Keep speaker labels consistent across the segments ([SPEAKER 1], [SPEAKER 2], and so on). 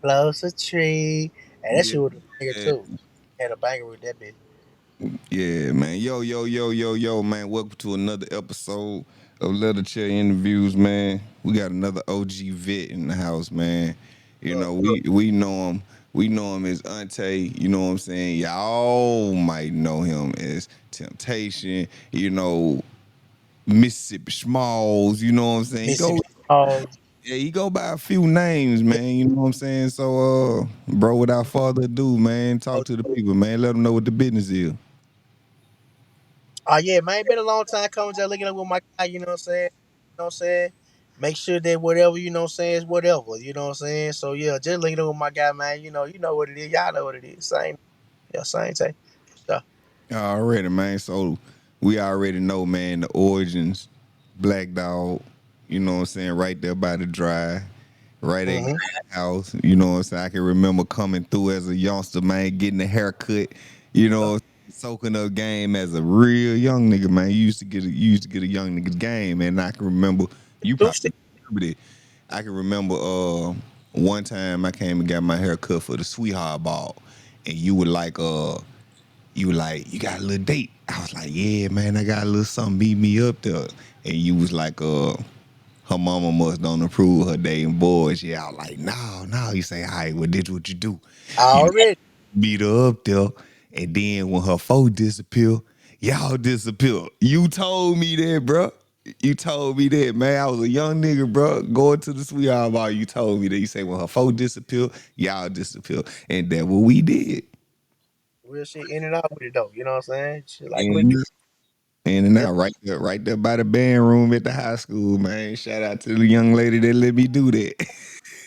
[SPEAKER 1] close a tree. And that
[SPEAKER 2] Yeah,
[SPEAKER 1] shit was a banger too. Had a banger with that bitch.
[SPEAKER 2] yeah, man. Yo, man. Welcome to another episode of Leather Chair Interviews, man. We got another OG vet in the house, man. You
[SPEAKER 1] Uh,
[SPEAKER 2] know, we know him. We know him as Ante. You know what I'm saying? Y'all might know him as Temptation. You know, Mississippi Smallz. You know what I'm saying? He go,
[SPEAKER 1] Mississippi Smalls.
[SPEAKER 2] yeah, he go by a few names,
[SPEAKER 1] Yeah.
[SPEAKER 2] man. You know what I'm saying? So, bro, without further ado, man, talk to the people, man. Let them know what the business is.
[SPEAKER 1] Oh yeah, man, been a long time coming. Just looking up with my guy. You know what I'm saying? You know what I'm saying? Make sure that whatever you know what I'm saying is whatever. You know what I'm saying? So yeah, just looking up with my guy, man. You know what it is. Y'all know what it is. Same, yeah, same thing. So,
[SPEAKER 2] Already, man. So we already know, man, the origins, Black Dog, you know what I'm saying, right there by the drive, right at
[SPEAKER 1] mm-hmm.
[SPEAKER 2] house. You know what I'm saying? I can remember coming through as a youngster, man, getting a haircut, you know, soaking up game as a real young nigga, man. You used to get a young nigga game, and I can remember you
[SPEAKER 1] Do
[SPEAKER 2] probably
[SPEAKER 1] shit.
[SPEAKER 2] remember it. I can remember one time I came and got my hair cut for the sweetheart ball, and you were like, you got a little date. I was like, yeah, man, I got a little something. Meet me up there. And you was like, her mama must don't approve her dating boys. Yeah, I was like, no, no. You say, all right, well, this what you do. You
[SPEAKER 1] Already.
[SPEAKER 2] meet her up there, and then when her foe disappear, y'all disappear. You told me that, bro. You told me that, man. I was a young nigga, bro, going to the sweetheart bar. You told me that. You say, when her foe disappear, y'all disappear. And that what we did.
[SPEAKER 1] Real shit in and out with it though. You know what I'm saying? Shit like we do.
[SPEAKER 2] And in and
[SPEAKER 1] Yeah.
[SPEAKER 2] out, right there by the band room at the high school, man. Shout out to the young lady that let me do that.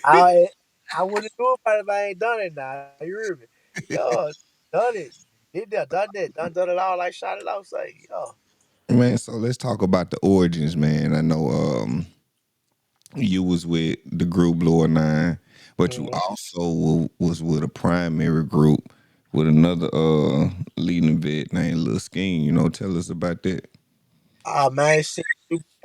[SPEAKER 1] I I wouldn't do it if I ain't done it now. You hear me? Yo, done it. Did that, done that, done it all like shot it out. Say, yo.
[SPEAKER 2] Man, so let's talk about the origins, man. I know you was with the group Lord Nine, but you
[SPEAKER 1] Mm-hmm.
[SPEAKER 2] also was with a primary group with another leading vet named Lil Scheme. You know, tell us about that.
[SPEAKER 1] Oh man, shit.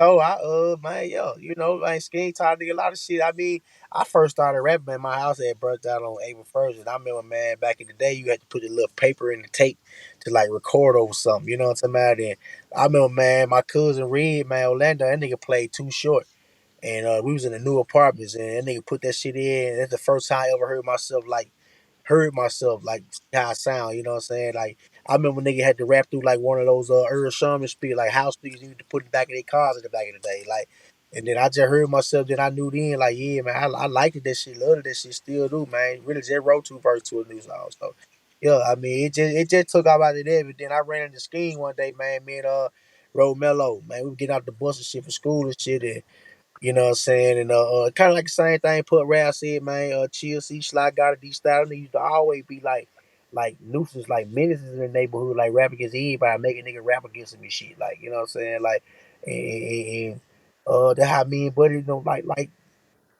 [SPEAKER 1] Oh, man, yo, you know, man, skinny tired to get a lot of shit. I mean, I first started rapping in my house had burnt out on April 1st, and I remember, man, back in the day, you had to put a little paper in the tape to like record over something. You know what I'm talking about? And I remember, man, my cousin Red, man, Orlando, that nigga played Too Short. And we was in the new apartments, and that nigga put that shit in. And that's the first time I ever heard myself like how I sound. You know what I'm saying? Like I remember nigga had to rap through like one of those Earl Sherman speakers, like house speakers you used to put in the back of their cars in the back of the day. Like, and then I just heard myself. Then I knew then, like, yeah, man, I liked it, that shit, loved it, that shit, still do, man. Really just wrote two verses to a new song. So yeah, I mean, it just took off out of there. But then I ran into Scheme one day, man. Me and Road Mello, man, we were getting out the bus and shit for school and shit. And you know what I'm saying? And kind of like the same thing Put Rap said, man, chill, see, slide, got it, these style. They used to always be like nuisance, like menaces in the neighborhood, like rap against anybody, make a nigga rap against him and shit. Like, you know what I'm saying? Like, and that how me and Buddy, you know, like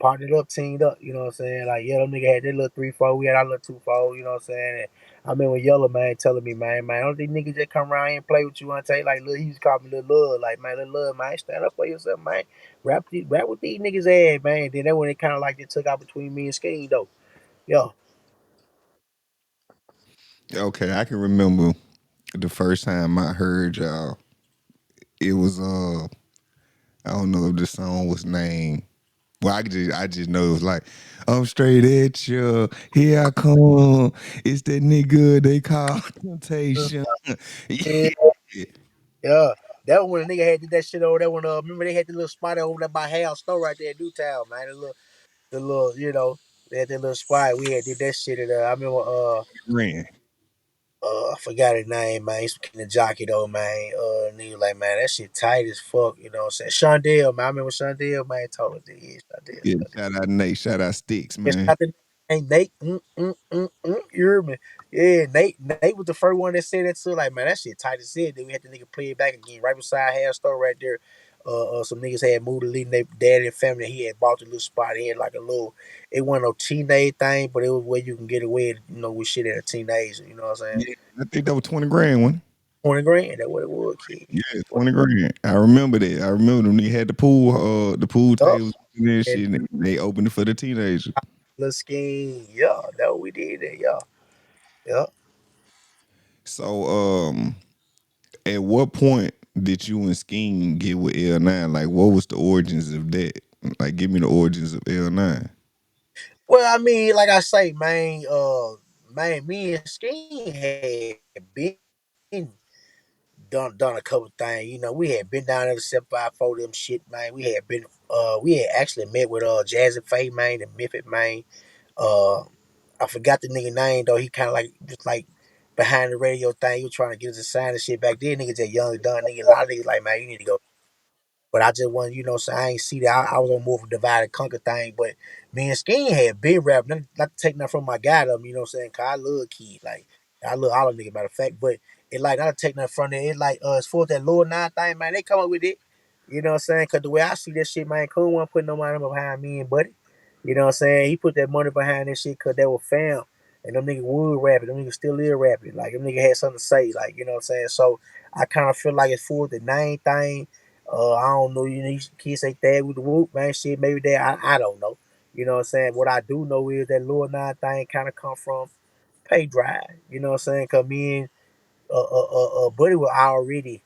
[SPEAKER 1] partnered up, teamed up, you know what I'm saying? Like, yeah, them nigga had their little 3-4, we had our little 2-4, you know what I'm saying? And I remember Yellow Man telling me, man, don't these niggas just come around here and play with you and take like little, he used to call me little love, like, man, little love, man, stand up for yourself, man. Rap with these niggas ass, man. Then that when it kinda like it took out between me and Skeen though. Yeah.
[SPEAKER 2] Okay, I can remember the first time I heard y'all. It was I don't know if the song was named. Well, I just know it was like, I'm straight at you. Here I come. It's that nigga they call temptation.
[SPEAKER 1] Yeah,
[SPEAKER 2] Yeah.
[SPEAKER 1] yeah. That was when a nigga had did that shit over there when remember they had the little spot over there by Hal store right there in Newtown, man. The little, you know, they had that little spot. We had did that shit at I remember
[SPEAKER 2] Ran.
[SPEAKER 1] I forgot his name, man. He's the jockey though, man. And he was like, man, that shit tight as fuck, you know what I'm saying? Shondell, man. I remember Shondell, man, told us that. Yeah,
[SPEAKER 2] Yeah,
[SPEAKER 1] Shondell.
[SPEAKER 2] shout out Nate, shout out Sticks,
[SPEAKER 1] It's
[SPEAKER 2] man.
[SPEAKER 1] not the name Nate. You hear me? Yeah, Nate was the first one that said that too. Like, man, that shit tight as shit. Then we had the nigga play it back again right beside Hair Store right there. Some niggas had moved to leaving their daddy and family. He had bought a little spot. He had like a little. It wasn't no teenage thing, but it was where you can get away, you know, with shit at a teenager. You know what I'm saying?
[SPEAKER 2] Yeah, I think that was 20 grand one.
[SPEAKER 1] 20 grand. That's what it was, kid.
[SPEAKER 2] Yeah, 20 grand. I remember that. I remember when they had the pool
[SPEAKER 1] Yup.
[SPEAKER 2] tables and that
[SPEAKER 1] And
[SPEAKER 2] shit, and they opened it for the teenagers.
[SPEAKER 1] little scheme. Yeah, that what we did there. Yeah, yeah.
[SPEAKER 2] So, at what point did you and Scheme get with L9? Like, what was the origins of that? Like, give me the origins of L9.
[SPEAKER 1] Well, I mean, like I say, man, me and Skeen had been done a couple things. You know, we had been down there to 754 them shit, man. We had actually met with Jazzy Faye, man, and Method, man. Uh, I forgot the nigga name though. He kind of like just like behind the radio thing. He was trying to get us to sign and shit back then. Niggas just young, done nigga. A lot of niggas like, man, you need to go. But I just want, so I ain't see that. I was on more of a divide and conquer thing. But me and Skeen had been rapping. Not to take nothing from my guy, though, you know what I'm saying? Cause I love Kid. Like, I love all of niggas, matter of fact. But it like, not to take nothing from it. It like, as far as that Lord 9 thing, man, they come up with it. You know what I'm saying? Cause the way I see that shit, man, Coon wasn't putting no money behind me and Buddy. You know what I'm saying? He put that money behind that shit cause they were fam. And them niggas would rapping. Them niggas still is rapping. Like, them niggas had something to say. Like, you know what I'm saying? So, I kind of feel like it's for the name thing. I don't know. These kids say that with the whoop, man. Shit, maybe that. I don't know. You know what I'm saying? What I do know is that Lil Nine thing kind of come from Pay Drive. You know what I'm saying? Cause me and Buddy were already.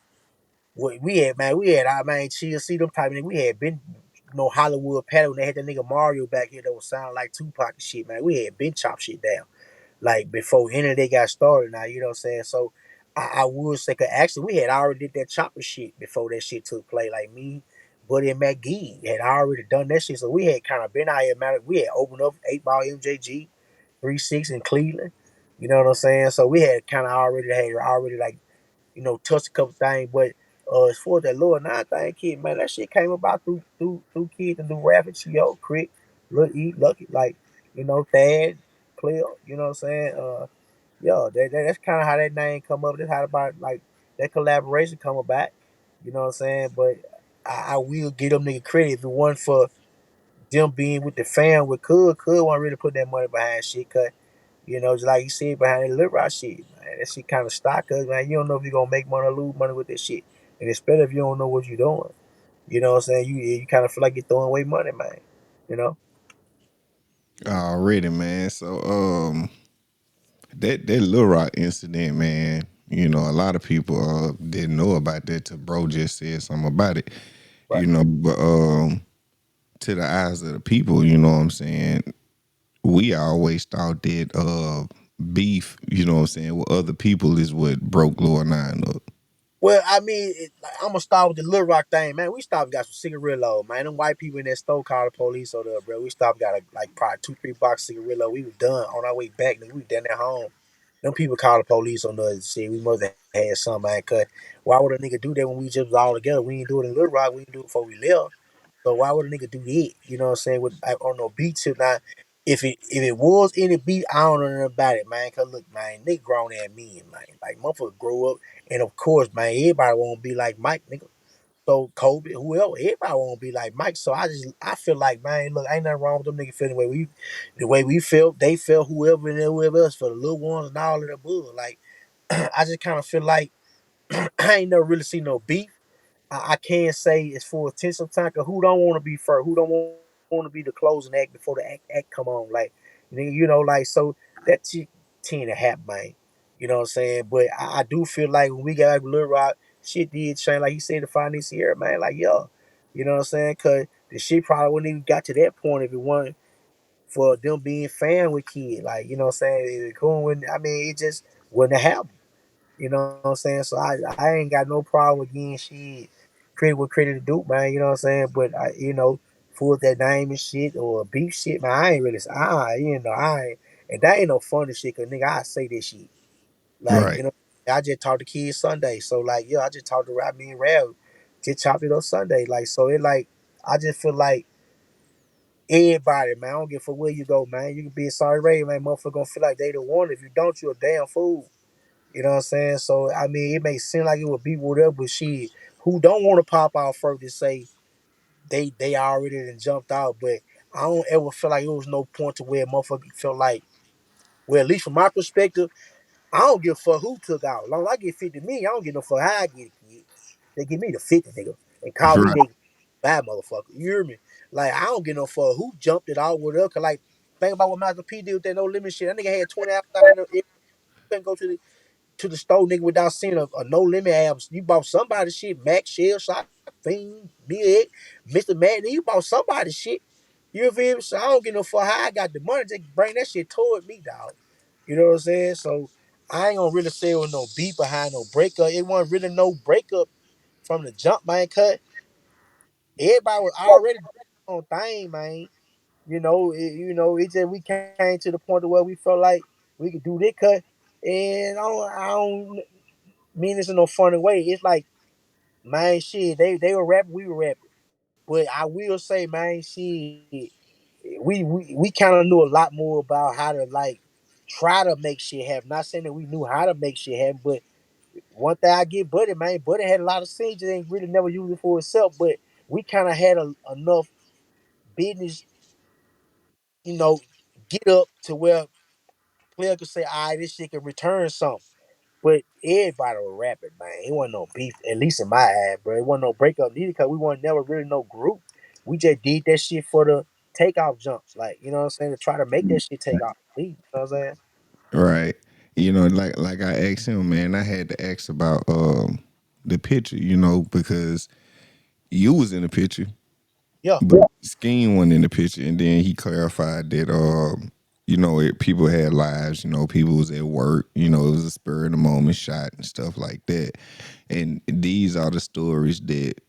[SPEAKER 1] We had, man. We had, I mean, chill, see them type of nigga. We had been, Hollywood Patty when they had that nigga Mario back here that was sound like Tupac and shit, man. We had been chop shit down like before any of they got started now, you know what I'm saying? So I would say, cause actually we had already did that chopper shit before that shit took place. Like me, Buddy and McGee had already done that shit. So we had kind of been out here, man. We had opened up 8 Ball MJG, 3-6 in Cleveland. You know what I'm saying? So we had kind of already like, touched a couple things. But as far as that Lil Nine thing, kid, man, that shit came about through kids and through rapping, yo, Crick, Lil E, Lucky, like, Thad, Cleo, you know what I'm saying? Yeah, that's kind of how that name come up. That's how about like that collaboration come about. You know what I'm saying? But I will give them nigga credit if it wasn't for them being with the fam with Could want really put that money behind shit. Cause just like you said behind the lip rock shit, man, that shit kind of stock us, man. You don't know if you're gonna make money or lose money with this shit, and especially if you don't know what you're doing. You know what I'm saying? You kind of feel like you're throwing away money, man. You know?
[SPEAKER 2] Already, man. So, that Lil Rock incident, man. A lot of people didn't know about that till bro just said something about it.
[SPEAKER 1] Right.
[SPEAKER 2] But to the eyes of the people, you know what I'm saying, we always thought that beef, you know what I'm saying, with other people is what broke Lil Nine up.
[SPEAKER 1] Well, I mean, I'm gonna start with the Little Rock thing, man. We stopped, and got some cigarillo, man. Them white people in that store called the police on there, bro. We stopped, got like probably 2, 3 box cigarillo. We was done on our way back, nigga. We was done at home. Them people called the police on us and said we must have had something, man. Cause why would a nigga do that when we just was all together? We didn't do it in Little Rock. We didn't do it before we left. So why would a nigga do that? You know what I'm saying? With like, on no beat tip now. If it was any beat, I don't know nothing about it, man. Cause look, man, they grown at me, man. Like motherfucker grow up, and of course, man, everybody want to be like Mike, nigga. So Kobe, whoever, everybody want to be like Mike. So I feel like, man, look, ain't nothing wrong with them niggas feeling the way we felt. They felt whoever and whoever else for the little ones and all of the above. Like I just kind of feel like I ain't never really seen no beef. I can't say it's for attention time. Cause who don't want to be first? Who don't want to be the closing act before the act come on? Like, like so that shit tend to happen, man. You know what I'm saying? But I do feel like when we got like Lil Rock, shit did change. Like he said, to find this here, man. Like yo, you know what I'm saying? Cause the shit probably wouldn't even got to that point if it wasn't for them being fan with kid. Like you know what I'm saying? If it couldn't, I mean, it just wouldn't have happened. You know what I'm saying? So I ain't got no problem with getting shit credit with credit to do, man. You know what I'm saying? But for that name and shit or beef shit, man, I ain't really I ain't, and that ain't no funny shit, cause nigga I say this shit. Like,
[SPEAKER 2] Right.
[SPEAKER 1] I just talked to kids Sunday. So like, I just talked to Rap Me and Rap, just chopped it up Sunday. Like so it like I just feel like everybody, man, I don't give a fuck where you go, man. You can be a sorry Ray, man, motherfucker gonna feel like they the one. If you don't, you're a damn fool. You know what I'm saying? So I mean, it may seem like it would be whatever, but shit, who don't want to pop out first to say they already done jumped out, but I don't ever feel like it was no point to where motherfucker felt like, well, at least from my perspective, I don't give a fuck who took out. As long as I get 50 million, I don't give no fuck how I get it, kid. They give me the 50, nigga, and call me
[SPEAKER 2] Right.
[SPEAKER 1] nigga bad motherfucker. You hear me? Like I don't give no fuck who jumped it out with her, cause like. Think about what Master P did with that no limit shit. That nigga had 20 outside in the couldn't go to the store, nigga, without seeing a no limit album. You bought somebody's shit, Mac, Shell, Shot, Fiend, Big, Mr. Madden. You bought somebody's shit. You feel me? So I don't give no fuck how I got the money. Just bring that shit toward me, dog. You know what I'm saying? So I ain't gonna really say it was no beat behind no breakup. It wasn't really no breakup from the jump, man. Cut. Everybody was already on thing, man. It just we came to the point of where we felt like we could do this cut, and I don't mean this in no funny way. It's like, man, shit, they were rapping, we were rapping, but I will say, man, shit, we kind of knew a lot more about how to like try to make shit happen. Not saying that we knew how to make shit happen, but one thing I get Buddy, man, Buddy had a lot of scenes that ain't really never used it for itself, but we kind of had enough business, you know, get up to where player could say, all right, this shit can return something. But everybody was rapping, man. It wasn't no beef, at least in my eye, bro. It wasn't no breakup neither because we weren't never really no group. We just did that shit for the takeoff jumps. Like, you know what I'm saying? To try to make that shit take off. You know what I'm saying?
[SPEAKER 2] Right. Like I asked him, man, I had to ask about the picture, because you was in the picture,
[SPEAKER 1] Yeah.
[SPEAKER 2] but Scheme wasn't in the picture, and then he clarified that people had lives, people was at work, it was a spur of the moment shot and stuff like that. And these are the stories that,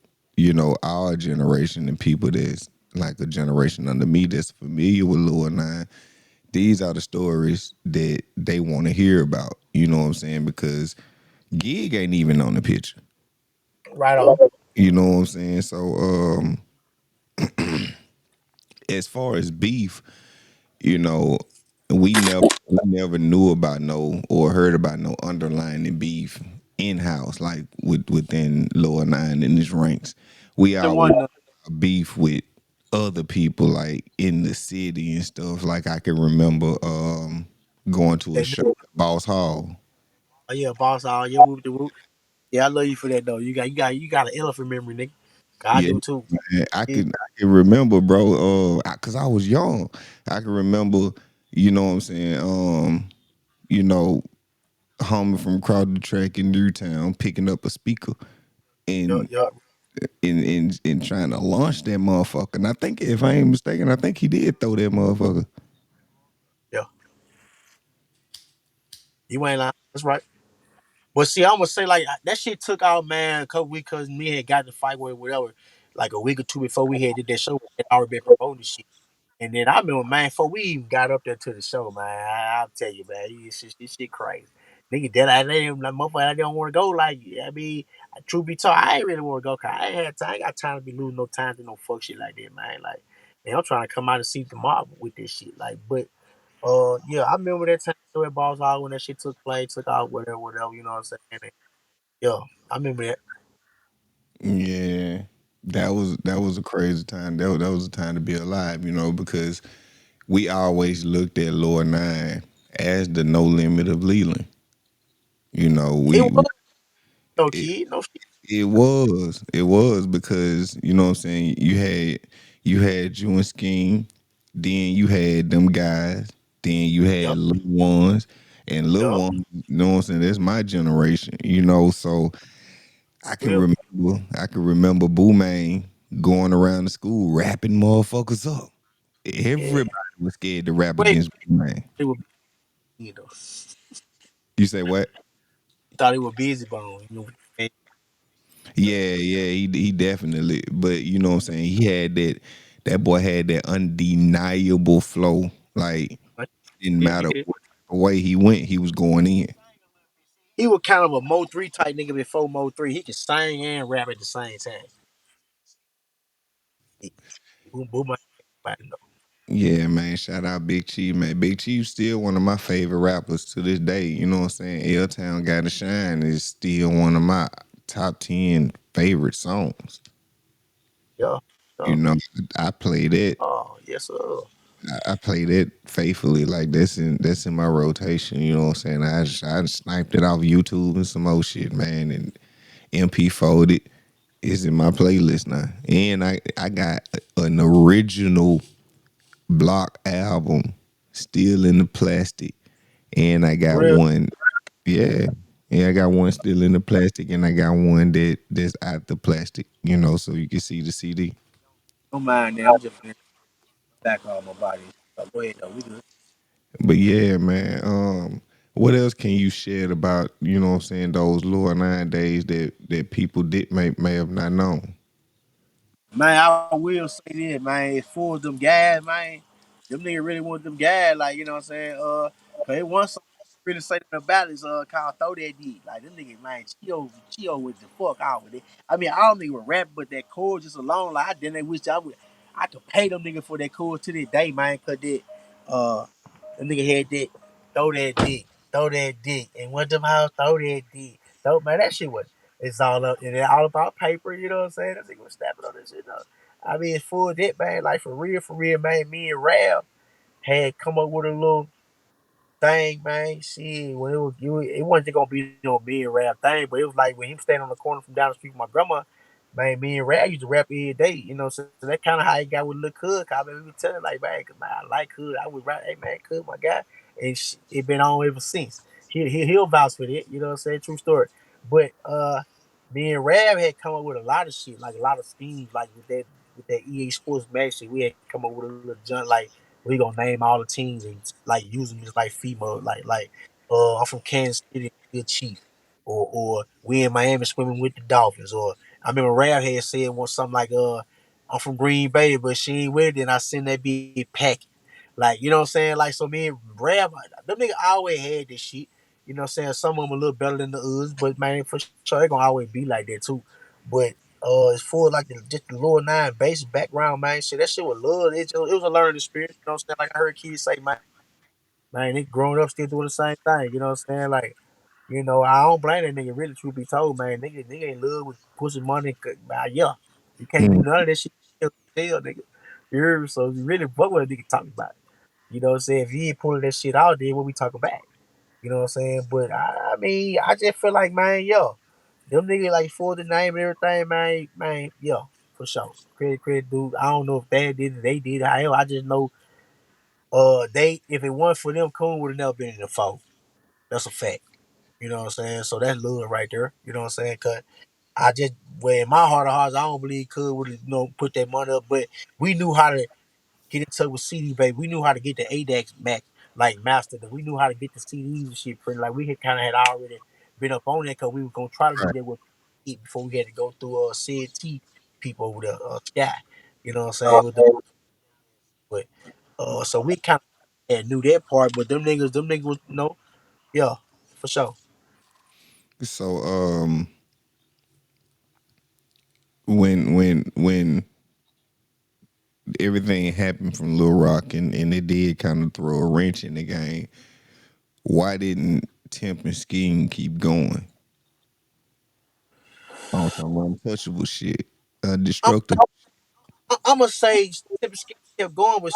[SPEAKER 2] our generation and people that's like a generation under me that's familiar with Lil Nine, these are the stories that they want to hear about. You know what I'm saying? Because Gig ain't even on the picture.
[SPEAKER 1] Right on.
[SPEAKER 2] You know what I'm saying? So as far as beef, you know, we never knew about no or heard about no underlying beef in house, like within Lower Nine in his ranks. We
[SPEAKER 1] The
[SPEAKER 2] always
[SPEAKER 1] one,
[SPEAKER 2] beef with other people like in the city and stuff. Like I can remember going to a
[SPEAKER 1] that,
[SPEAKER 2] show at Boss Hall.
[SPEAKER 1] oh yeah, boss, all yeah, whoop the whoop. Yeah, I love you for that though. You got an elephant memory, nigga. I
[SPEAKER 2] Yeah,
[SPEAKER 1] do too.
[SPEAKER 2] man, I
[SPEAKER 1] Yeah,
[SPEAKER 2] can I can remember, bro. Cause I was young. I can remember. You know what I'm saying? You know, homie from across the track in Newtown picking up a speaker
[SPEAKER 1] yeah,
[SPEAKER 2] and
[SPEAKER 1] yeah,
[SPEAKER 2] and trying to launch that motherfucker. And I think if I ain't mistaken, I think he did throw that motherfucker.
[SPEAKER 1] yeah. You ain't lying. That's right. But see, I'm gonna say like that shit took out, man, a couple weeks because me had got in the fight with whatever, like a week or two before we had did that show. We had already been promoting this shit. And then I remember, man, before we even got up there to the show, man, I'll tell you, man, this shit crazy. Nigga, that I didn't, like, motherfucker, I didn't want to go. Like, I mean, truth be told, I ain't really want to go. Cause I ain't had time. I ain't got time to be losing no time to no fuck shit like that, man. Like, man, I'm trying to come out and see the mob with this shit. Like, but, yeah, I remember that time show at Balls Hall when that shit took place, took out, whatever, whatever, you know what I'm saying? And, yeah, I remember that.
[SPEAKER 2] Yeah, that was a crazy time. That was a time to be alive, because we always looked at Lord Nine as the no limit of Leland. You know,
[SPEAKER 1] It
[SPEAKER 2] we
[SPEAKER 1] was no
[SPEAKER 2] it,
[SPEAKER 1] kid, no shit.
[SPEAKER 2] it was because what I'm saying, you had you and Scheme, then you had them guys, then you had
[SPEAKER 1] Yep,
[SPEAKER 2] little ones, and little
[SPEAKER 1] yep,
[SPEAKER 2] ones. You know what I'm saying? That's my generation. So
[SPEAKER 1] real.
[SPEAKER 2] I can remember Boomang going around the school rapping motherfuckers up.
[SPEAKER 1] Yeah.
[SPEAKER 2] Everybody was scared to rap
[SPEAKER 1] Wait,
[SPEAKER 2] against Boomang.
[SPEAKER 1] it was, you know.
[SPEAKER 2] You say what?
[SPEAKER 1] Thought he was busy bone. And,
[SPEAKER 2] Yeah, yeah, he definitely. But you know what I'm saying? He had that boy had that undeniable flow. Like didn't
[SPEAKER 1] yeah, he
[SPEAKER 2] matter
[SPEAKER 1] did.
[SPEAKER 2] what type of way he went, he was going in.
[SPEAKER 1] He was kind of a Mo 3 type nigga before Mo 3. He can sing and rap at the same time. He, boom, boom, everybody know.
[SPEAKER 2] Yeah, man. Shout out Big Chief, man. Big Chief still one of my favorite rappers to this day. You know what I'm saying? L Town Gotta Shine is still one of my top 10 favorite songs.
[SPEAKER 1] Yeah,
[SPEAKER 2] You
[SPEAKER 1] yeah.
[SPEAKER 2] know, I play that.
[SPEAKER 1] Oh, yes, sir.
[SPEAKER 2] I play that faithfully. Like that's in my rotation. You know what I'm saying? I just sniped it off YouTube and some old shit, man. And MP4'd it. It's in my playlist now. And I got an original block album still in the plastic, and I got
[SPEAKER 1] Real.
[SPEAKER 2] one. Yeah, yeah, I got one still in the plastic, and I got one that's out the plastic. So you can see the CD.
[SPEAKER 1] Don't mind that. I'm just feeling back on my body. But go ahead though. We good.
[SPEAKER 2] But yeah, man. What else can you share about what I'm saying, those lower 9 days that people did may have not known?
[SPEAKER 1] Man, I will say this, man. As far as them guys, man, them niggas really want them guys, like, you know what I'm saying? Cause it was something really say about is called Throw That D. Like them niggas, man, chill with the fuck out with it. I mean, I don't think with rap, but that chord just alone, like I didn't wish I could pay them niggas for that chord to this day, man, cause that uh them nigga had that throw that dick, and went them house, throw that dick. Throw man, that shit was it's all up and it all about paper, you know what I'm saying? That nigga was snapping on this shit though. I mean, it's full of that, man. Like for real, man. Me and Rab had come up with a little thing, man. See, when it wasn't gonna be no me and Rap thing, but it was like when him standing on the corner from down the street from my grandma, man, me and Rap used to rap every day, you know. So that kind of how he got with Lil Cud. I mean, we telling like, man, 'cause, man, I like Cud. I would rap, hey man, Cud, my guy, and it been on ever since. He'll vouch for it, you know what I'm saying? True story. But me and Rab had come up with a lot of shit, like a lot of schemes, like with that EA Sports match shit. We had come up with a little junk like we gonna name all the teams and like use them as like female, like I'm from Kansas City, good Chief, or we in Miami swimming with the Dolphins, or I remember Rab had said one something like I'm from Green Bay, but she ain't with it, and I send that big packet. Like, you know what I'm saying? Like, so me and Rab, them niggas always had this shit. You know what I'm saying? Some of them a little better than the others, but man, for sure, they gonna always be like that too. But it's for like just the lower nine basic background, man. Shit, that shit was love. It was a learning experience. You know what I'm saying? Like I heard kids say, man, they growing up still doing the same thing. You know what I'm saying? Like, I don't blame that nigga. Really, truth be told, man, nigga ain't love with pussy money. Yeah, you can't do
[SPEAKER 2] Mm.
[SPEAKER 1] none of that shit. Tell nigga. You hear me? So you really fuck what a nigga talking about. You know what I'm saying? If he ain't pulling that shit out, then what we talking about? You know what I'm saying? But I mean, I just feel like, man, yo, them niggas like for the name and everything, man, yo, for sure. Credit, dude. I don't know if they did it, they did it. I just know, they if it wasn't for them, Coon would have never been in the fold. That's a fact. You know what I'm saying? So that's love right there. You know what I'm saying? Cause I just, well, in my heart of hearts, I don't believe Coon would have, put that money up. But we knew how to get in touch with CD Baby. We knew how to get the ADAX Mac like mastered. We knew how to get the CDs and shit printed. Like we had kind of had already been up on that because we were gonna try to do that with it before we had to go through CNT people over the Sky. You know what I'm saying? With the but so we kind of knew that part, but them niggas was yeah, for sure.
[SPEAKER 2] So when everything happened from Lil Rock and it did kind of throw a wrench in the game, why didn't Temp and Scheme keep going on some untouchable shit?
[SPEAKER 1] I'm
[SPEAKER 2] Destructive.
[SPEAKER 1] I'm gonna say Tip Scheme kept going, but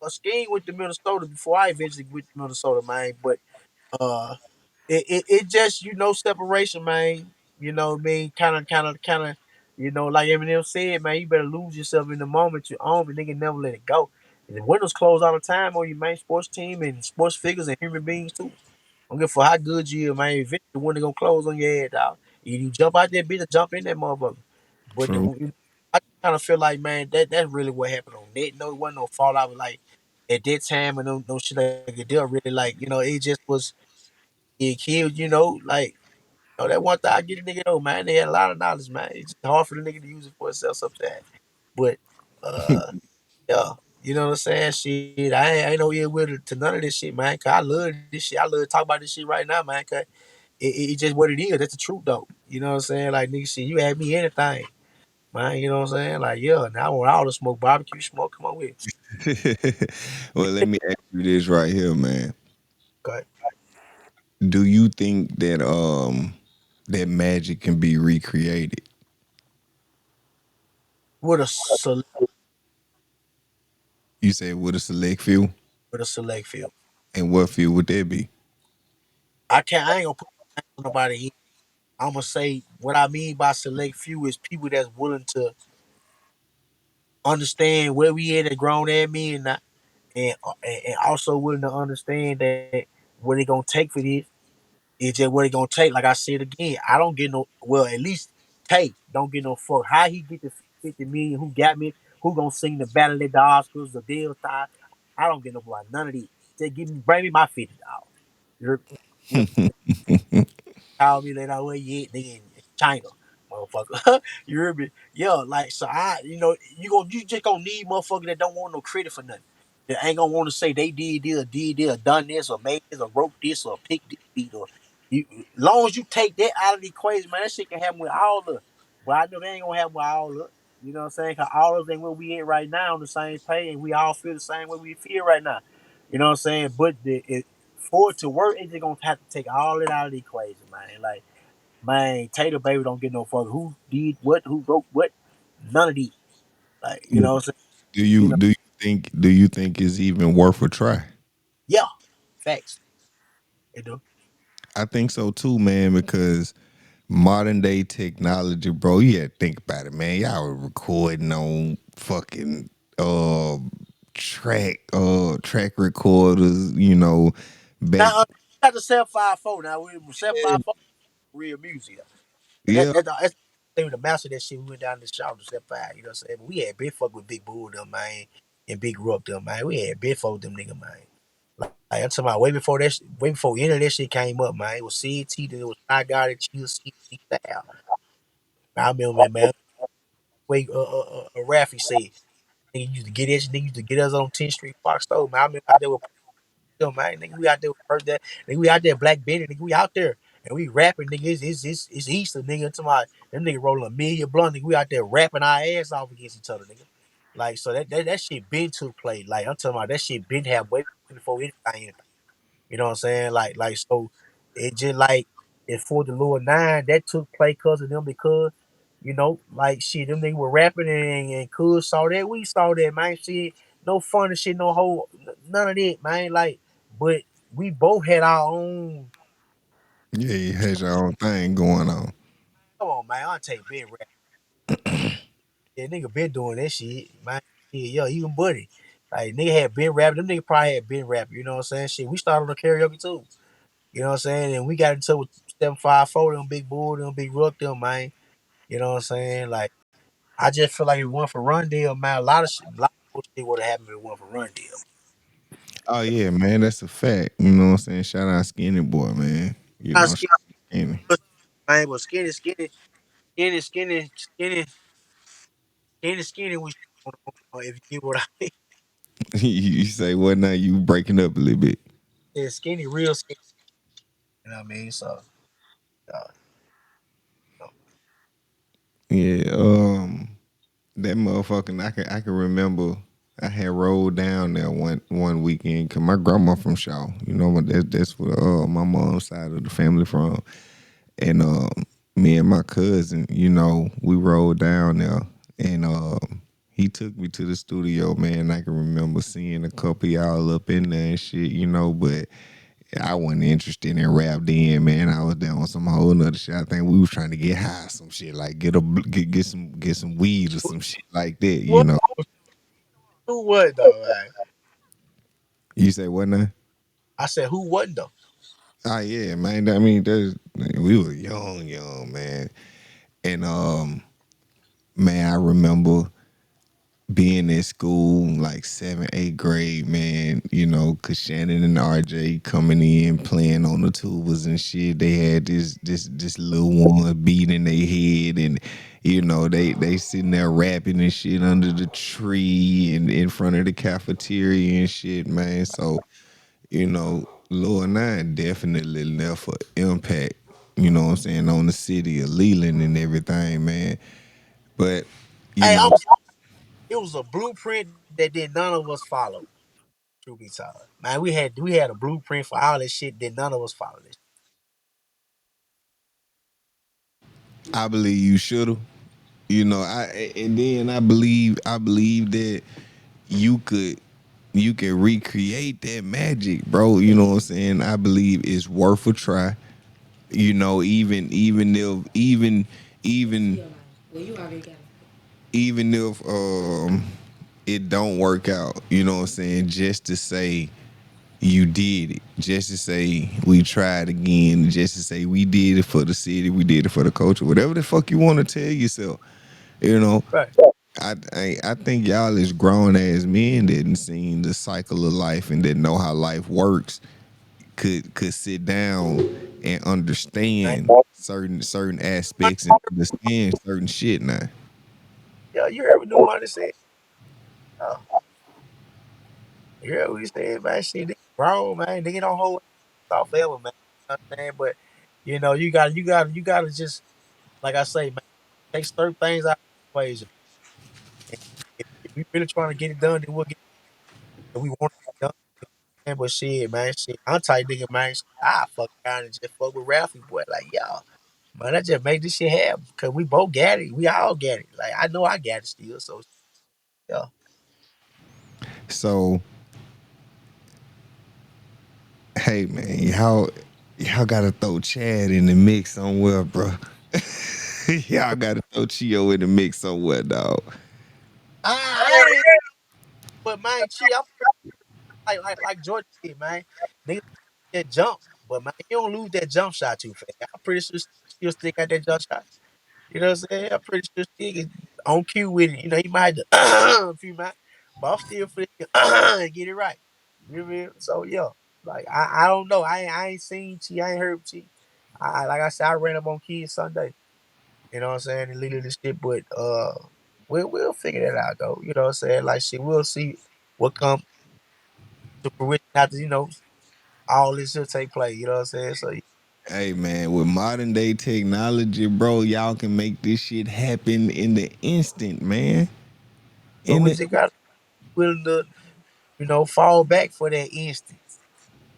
[SPEAKER 1] a Scheme went to Minnesota before I eventually went to Minnesota, man. But Uh, it just separation, man. You know what I mean? Kind of. Like Eminem said, man, you better lose yourself in the moment you own, but nigga never let it go. And the windows close all the time on your main sports team and sports figures and human beings too. I don't give a fuck how good you are, man. Eventually, the window gonna close on your head, dog. If you jump out there, bitch, jump in that motherfucker. But
[SPEAKER 2] True.
[SPEAKER 1] I kind of feel like, man, that's really what happened on that. No, it wasn't no fallout like at that time and no shit like it. They really like, it just was kids, like that one thing I get a nigga though, man. They had a lot of knowledge, man. It's just hard for the nigga to use it for itself sometimes. But uh yeah, you know what I'm saying? Shit, I ain't no ill will to none of this shit, man. Cause I love this shit. I love to talk about this shit right now, man. Cause it just what it is. That's the truth though. You know what I'm saying? Like nigga shit, you had me anything. Man, you know what I'm saying? Like, yeah, now I want all the smoke, barbecue smoke, come on with it.
[SPEAKER 2] Well, let me ask you this right here, man.
[SPEAKER 1] Okay.
[SPEAKER 2] Do you think that magic can be recreated?
[SPEAKER 1] With a select
[SPEAKER 2] You said with a select few,
[SPEAKER 1] with a select field.
[SPEAKER 2] and what few would that be?
[SPEAKER 1] I ain't gonna put nobody in. I'm gonna say what I mean by select few is people that's willing to understand where we at grown at me and also willing to understand that what it gonna take for this is just what it gonna take. Like I said again, I don't get no. Well, at least Tay don't get no fuck. How he get the 50 million? Who got me? Who gonna sing the Battle of the Oscars, the deal tie? I don't get no fuck. None of these. Just bring me my $50. You call me later, where you at? Nigga in China, motherfucker. You hear me? Yeah, like so you just gonna need motherfucker that don't want no credit for nothing. That ain't gonna want to say they did this, or done this, or made this, or wrote this, or picked this beat, or you. Long as you take that out of the equation, man, that shit can happen with all of. But I know they ain't gonna happen with all of. You know what I'm saying? Cause all of us ain't where we at right now on the same page, and we all feel the same way we feel right now. You know what I'm saying? But for it to work, it's just gonna have to take all it out of the equation, man. Like, man, Tater Baby don't get no fuck. Who did what? Who wrote what? None of these. Like, you know what I'm saying?
[SPEAKER 2] Do
[SPEAKER 1] You
[SPEAKER 2] you
[SPEAKER 1] know,
[SPEAKER 2] do you think it's even worth a try?
[SPEAKER 1] yeah, facts. It do.
[SPEAKER 2] I think so too, man, because modern day technology, bro, you had to think about it, man. Y'all were recording on fucking track recorders, back.
[SPEAKER 1] Now, got the 754. Now, we 754 real music. And
[SPEAKER 2] Yeah,
[SPEAKER 1] that's they were the master of that shit. We went down the shop to 75. You know what I'm saying? But we had big fuck with Big Bull them, man, and Big Rock them, man. We had big fuck with them nigga, man. Like I'm talking about way before any of that shit came up, man. It was CT, then it was I Got It, Chill, C style. I remember, man. Wait, Raffy said, nigga used to get us on 10th Street Fox Store, man. I remember out there with them, man. Nigga, we out there with first that, nigga, we out there Black Betty, nigga, we out there. And we rapping, nigga, it's Easter, nigga. To my them nigga rolling a million blunt, nigga. We out there rapping our ass off against each other, nigga. Like so that shit been took play. Like I'm talking about that shit been have way before anything. You know what I'm saying? Like so it just like it's for the Lord 9 that took play cause of them because like shit, them niggas were rapping and Cuz saw that. We saw that, man. Shit, no funny shit, no whole none of that, man. Like, but we both had our own.
[SPEAKER 2] yeah, you had your own thing going on.
[SPEAKER 1] Come on, man. I'll take been rap. Yeah, nigga been doing that shit, man. Yeah, yo, even Buddy. Like nigga had been rapping. Them nigga probably had been rapping. You know what I'm saying? Shit, we started on karaoke too. You know what I'm saying? And we got into with 754, them Big Bull, them Big Rook, them, man. You know what I'm saying? Like, I just feel like if it went for Run Deal, man, a lot of shit would have happened if it went for Run Deal.
[SPEAKER 2] Oh yeah, man, that's a fact. You know what I'm saying? Shout out Skinny Boy, man.
[SPEAKER 1] Not
[SPEAKER 2] Shout
[SPEAKER 1] skinny,
[SPEAKER 2] out Skinny.
[SPEAKER 1] man, but skinny, we if you get what I mean.
[SPEAKER 2] You say what now? You breaking up a little bit.
[SPEAKER 1] Yeah, skinny, real skinny. You know what I mean? So, uh,
[SPEAKER 2] Yeah, that motherfucking I can remember I had rolled down there one weekend because my grandma from Shaw. You know what that's where my mom's side of the family from. And me and my cousin, we rode down there and he took me to the studio, man. I can remember seeing a couple of y'all up in there and shit, but I wasn't interested in rap then, man. I was down on some whole nother shit. I think we was trying to get high, some shit like get some weed or some shit like that.
[SPEAKER 1] what? Who wasn't though, man?
[SPEAKER 2] You say what now?
[SPEAKER 1] I said, who wasn't though?
[SPEAKER 2] Ah, yeah, man. I mean, we were young, man. And man, I remember being at school like 7th, 8th grade, man, cause Shannon and RJ coming in playing on the tubas and shit. They had this little one beat in their head and they sitting there rapping and shit under the tree and in front of the cafeteria and shit, man. So, Lil Nine definitely left an impact, you know what I'm saying, on the city of Leland and everything, man. But, you
[SPEAKER 1] Hey,
[SPEAKER 2] know,
[SPEAKER 1] it was a blueprint that did none of us follow. Truth be told, man, we had a blueprint for all this shit that none of us followed. This.
[SPEAKER 2] I believe you should have. And then I believe that you could you can recreate that magic, bro. You know what I'm saying? I believe it's worth a try. Even if even even
[SPEAKER 3] Well, you already got it.
[SPEAKER 2] even if it don't work out. You know what I'm saying? Just to say you did it. Just to say we tried again. Just to say we did it for the city. We did it for the culture. Whatever the fuck you want to tell yourself. You know,
[SPEAKER 1] Right.
[SPEAKER 2] I think y'all is grown ass men that done seen the cycle of life and that know how life works. Could sit down and
[SPEAKER 1] Man,
[SPEAKER 2] understand certain aspects and understand certain shit now.
[SPEAKER 1] yeah, you heard what new money said. Oh, you heard what he said, man. Shit, they grown, man. They don't hold off forever, man. You know what I'm saying? But you gotta just like I say, man, take certain things out of the equation. And if we really trying to get it done, then we'll get it. We want it done. Man, but shit, man, shit. I'm tight nigga, man. Shit, I fuck around and just fuck with Ralphie, boy. Like, y'all, man, I just make this shit happen. Cause we both got it. We all got it. Like, I know I got it still. So, yeah.
[SPEAKER 2] So hey man, y'all gotta throw Chad in the mix somewhere, bro. Y'all gotta throw Chio in the mix somewhere, dog.
[SPEAKER 1] I ain't, but man, shit, I'm like Jordan did, man. Nigga that jump, but man, you don't lose that jump shot too fast. I'm pretty sure still stick at that jump shot. You know what I'm saying? I'm pretty sure stick is on cue with it. You know, he might have to a few miles, but I'm still fit and get it right. You know what I mean? So yeah, like I don't know. I ain't seen T. I ain't heard T. Like I said, I ran up on kids Sunday. You know what I'm saying? And little this shit, but we'll figure that out though. You know what I'm saying? Like shit, we'll see what come to fruition after all this should take place. You know what I'm saying? So
[SPEAKER 2] Hey man, with modern day technology, bro, y'all can make this shit happen in the instant, man.
[SPEAKER 1] but
[SPEAKER 2] In
[SPEAKER 1] we
[SPEAKER 2] the
[SPEAKER 1] just got to be willing to fall back for that instant.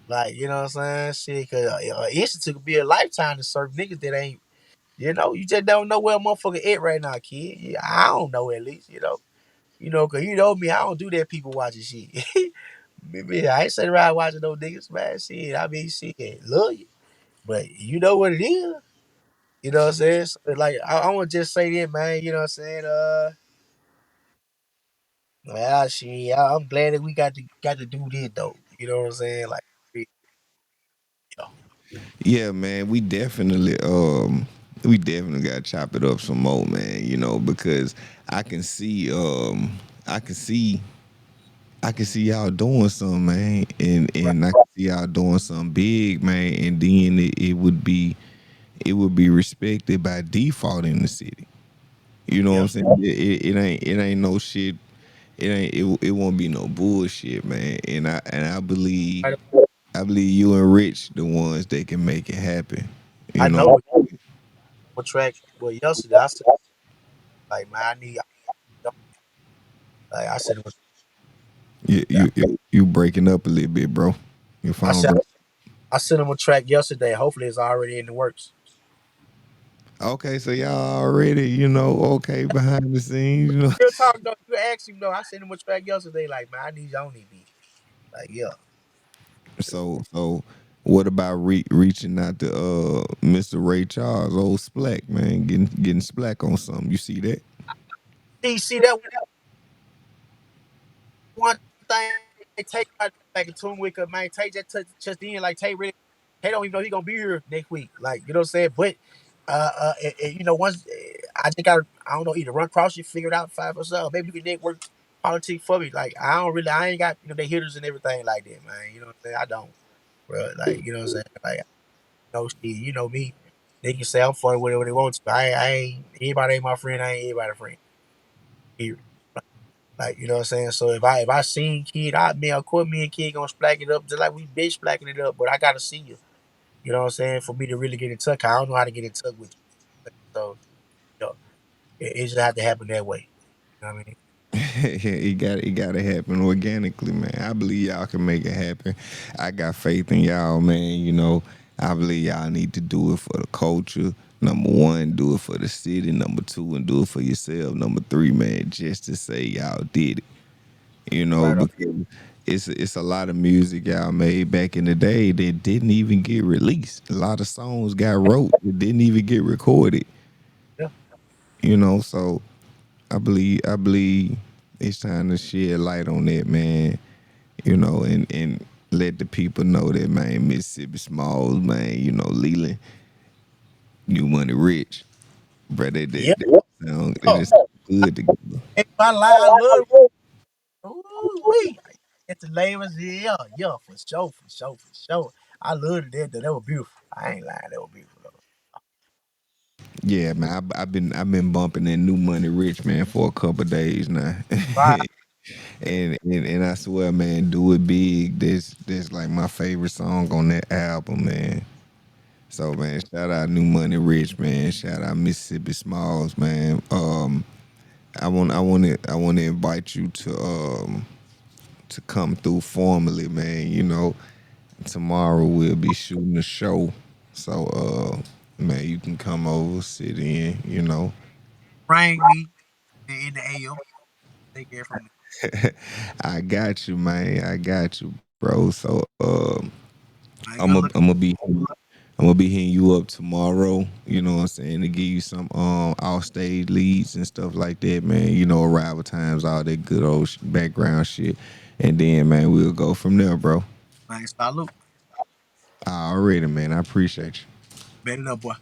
[SPEAKER 1] Like you know what I'm saying? Shit, cause instant could be a lifetime to certain niggas that ain't. You just don't know where a motherfucker at right now, kid. Yeah, I don't know at least. Cause you know me, I don't do that. People watching shit. Maybe I ain't sitting around watching no niggas, man. Shit, I mean, shit, love you, but you know what it is. You know what I'm saying? So, like, I want to just say that, man. You know what I'm saying? Well, shit, I'm glad that we got to do this though. You know what I'm saying? Like, you know,
[SPEAKER 2] Yeah, man, we definitely gotta chop it up some more, man, you know, because I can see I can see I can see y'all doing something, man,
[SPEAKER 1] right?
[SPEAKER 2] and I can see y'all doing something big, man, and then it would be respected by default in the city. You know what
[SPEAKER 1] Yeah,
[SPEAKER 2] I'm saying? It ain't no shit. It won't be no bullshit, man. And I believe
[SPEAKER 1] I,
[SPEAKER 2] I believe you and Rich the ones that can make it happen. You
[SPEAKER 1] I
[SPEAKER 2] know,
[SPEAKER 1] know what track. Well, yesterday I said, like, man, like, I said,
[SPEAKER 2] you
[SPEAKER 1] yeah,
[SPEAKER 2] you you, you breaking up a little bit, bro. Your
[SPEAKER 1] I
[SPEAKER 2] phone
[SPEAKER 1] said,
[SPEAKER 2] break.
[SPEAKER 1] I sent him a track yesterday. Hopefully, it's already in the works.
[SPEAKER 2] Okay, so y'all already, okay behind the scenes,
[SPEAKER 1] Real talk though, you ask him though. I sent him a track yesterday. Like, man, I need you on this beat. Like, yeah,
[SPEAKER 2] So what about reaching out to Mr. Ray Charles, old Splack, man, getting Splack on something. You see that?
[SPEAKER 1] see that one thing they take out back in tune with, 'cause, man, Tay just in like Tay really, Tay don't even know he gonna be here next week. Like, you know what I'm saying? But once I think I don't know, either run across you, figure it out 5 or so. Maybe you can network politics for me. Like, I ain't got they hitters and everything like that, man. You know what I'm saying? I don't, bro. Like, you know what I'm saying? Like, no shit. You know me. They can say I'm funny whatever they want to. I ain't anybody ain't my friend. I ain't everybody friend. Period. Like, you know what I'm saying? So if I seen Kid, of course me and Kid gonna splack it up just like we bitch splacking it up, but I gotta see you. You know what I'm saying? For me to really get in touch. I don't know how to get in touch with you. So, it just have to happen that way. You know what I mean?
[SPEAKER 2] It gotta happen organically, man. I believe y'all can make it happen. I got faith in y'all, man. I believe y'all need to do it for the culture. Number one, do it for the city. Number two, and do it for yourself. Number three, man, just to say y'all did it.
[SPEAKER 1] Right on.
[SPEAKER 2] Because it's a lot of music y'all made back in the day that didn't even get released. A lot of songs got wrote that didn't even get recorded.
[SPEAKER 1] Yeah.
[SPEAKER 2] So I believe it's time to shed light on that, man. You know, and let the people know that, man, Mississippi Smalls, man, you know, Leland, New Money Rich. Bro,
[SPEAKER 1] Yeah.
[SPEAKER 2] they
[SPEAKER 1] Oh,
[SPEAKER 2] just good together.
[SPEAKER 1] ain't my lie. I love. Ooh wee. Get the labels. Yeah, yeah, for sure, for sure, for sure. I loved that. That was beautiful. I ain't lying. That was beautiful. Though.
[SPEAKER 2] Yeah, man, I've been bumping that New Money Rich, man, for a couple days now.
[SPEAKER 1] Right.
[SPEAKER 2] And I swear, man, do it big. This like my favorite song on that album, man. So man, shout out New Money Rich, man. Shout out Mississippi Smalls, man. I want to invite you to come through formally, man. You know, tomorrow we'll be shooting a show, so man, you can come over, sit in. You know,
[SPEAKER 1] Bring me in the AM. Take care from me.
[SPEAKER 2] I got you, man. I got you, bro. So
[SPEAKER 1] I ain't
[SPEAKER 2] I'm
[SPEAKER 1] gonna
[SPEAKER 2] gonna
[SPEAKER 1] look.
[SPEAKER 2] I'm gonna be I'm gonna be hitting you up tomorrow. You know what I'm saying, to give you some off stage leads and stuff like that, man. You know, arrival times, all that good old background shit, and then man, we'll go from there, bro.
[SPEAKER 1] I ain't salute.
[SPEAKER 2] Already, man. I appreciate you.
[SPEAKER 1] Better up, boy.